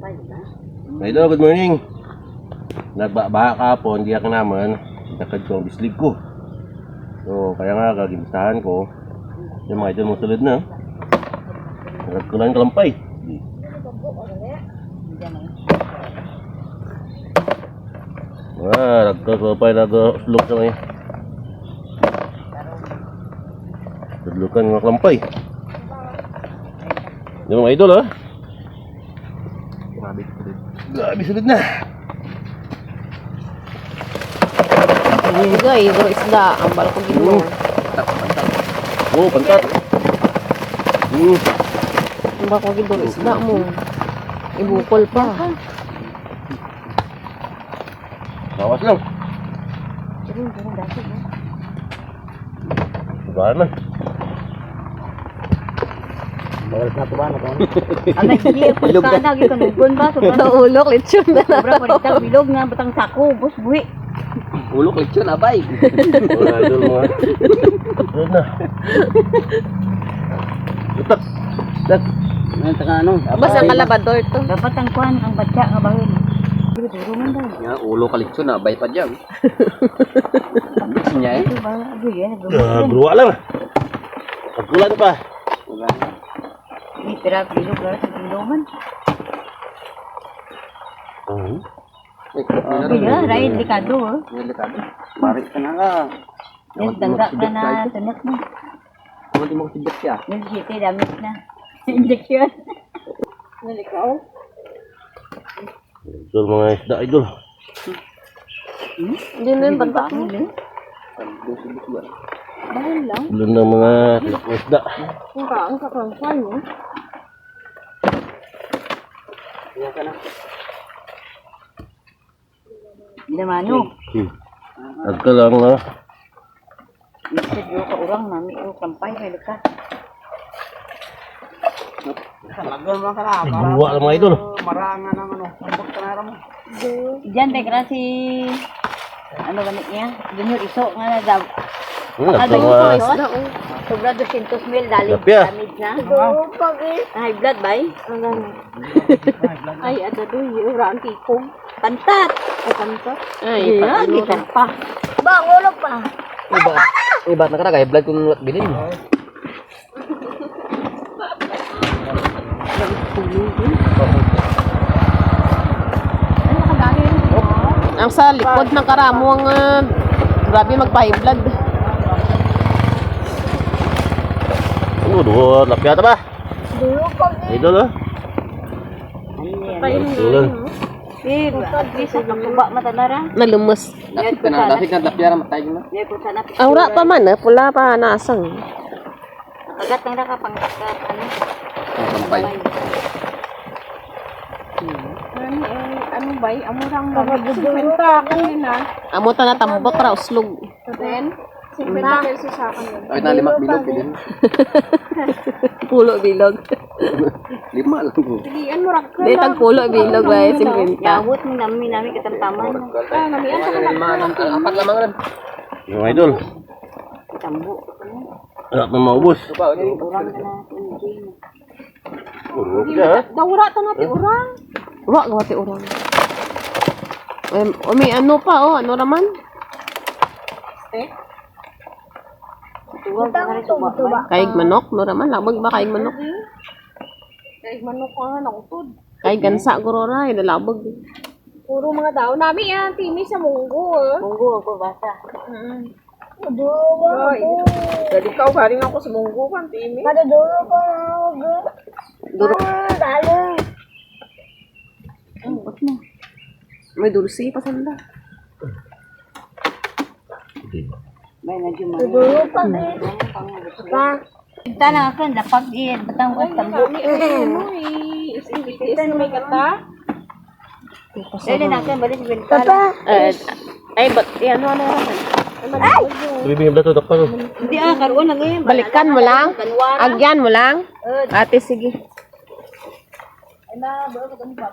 Idol, good morning. Nagbabaha kahapon, hindi ako naman. Nakad ko ang bislig ko. So, kaya nga gagibisahan ko. Yung mga idol mo sulod na. Nakad ko lang yung kalampay. Nagkakalampay na slug sa ngayon. Tudlukan mga kalampay. Yung mga idol, ha? Grabe sulod na. Guys, bro, isda. Ang balko gino. Oh, pantat. Ang balko gino, isda mo. Ibukol pa. Bawas lang. Bawas man. Bawas na ito ba? Anak siya, pagka na, gikanubon ba? Ulok, lechon na. Sobra pa rin bilog nga, batang sako, bus, buhi. Ulok lechon abay. Mga idol mo. Sulod na. Utak. Dak. Ano ta ano? Basta kalabador to. Dapat ang kuhan, ang batya nga bahon. Duro man daw. Ya ulok lechon abay pa diyan. Ambis niya eh. Ito ba, agoy yan, Gruwa lang. Pagkulan pa. Hindi, pira, bilog lang sa bilogan. Kaya, ray, delikado, oh. Delikado. Mari ka na ka. Yan, dangga ka na, tunot mo. Kung di mo sibet siya. Yan, siti, damit na. Injection. Nalikaw. Idol mga isda, idol. Hindi na yung pantat mo. Bahal lang. Idol ng mga isda. Ang kakrangkwan mo. Iya ka na. Damano. Agka lang na. Isip yung kaurang nami, yung kampay, may luka. Talagang mga kalapa. Gruwa lang mga idol. Marangan ng ano. Sambot ka na mo. Diyan, tekra si... Ano ganit niya? Junior Iso nga na daw. Agka mga Isda, oh. Sobra 200,000 dali. Lapya. Damage na. High blood ba eh? Ay, ada doon. Yung raan tikong. Pantat! Ay, Yeah, gitan pa. Ibat na ka na kay blood kung bilin. Ang sa likod ng karamo ang grabe magpa-high blood. Duha, lapya ba? Idol, ha? Idol. Eh, at least ang tuba matanara. Nalumas. Dapat ka na. Dapat ka lapyara matay mo. Yan po sana. Aura pa man, pula pa nasang. Agat nang nakapangkat. Ano? Sampay. Ano ba? Amurang magdudulta kanina. Amo ta na tambok ra uslog. Ay na 5 bilog bilin. Pulo bilog. 5 lang ko. Di tag pulo bilog ba 50. Yawot mo namin katamtaman. Apat lamang rin. Yung idol. Tambo. Wala pa maubos. Diba? Urang na natin. Urog na, ha? Dawra ta natin urang. Wa gawati urang. May ano pa oh, ano raman? Tuwag ka rin tuba. Kaig manok, no raman labag ba kaig manok? Kahit manok ko nga nakutod. Kaig gansa gurora, dalabag. Puro mga daon. Nami yan, timi sa munggo. Munggo ako basa. Jadi ikaw, galing ako sa munggo kan, timi. Duro. May dulce pa sanda. May medyo mga. Kita na ako, dapat iyan. Batang ko tambo. Kita na may kata. Dali na ako, balik sa bintana. Ay, ba't ano raman? Bibigyan ba ito, dakpan? Hindi karoon na ngayon. Balikan mo lang. Agyan mo lang. Ate, sige. Ay na, bago ka pa.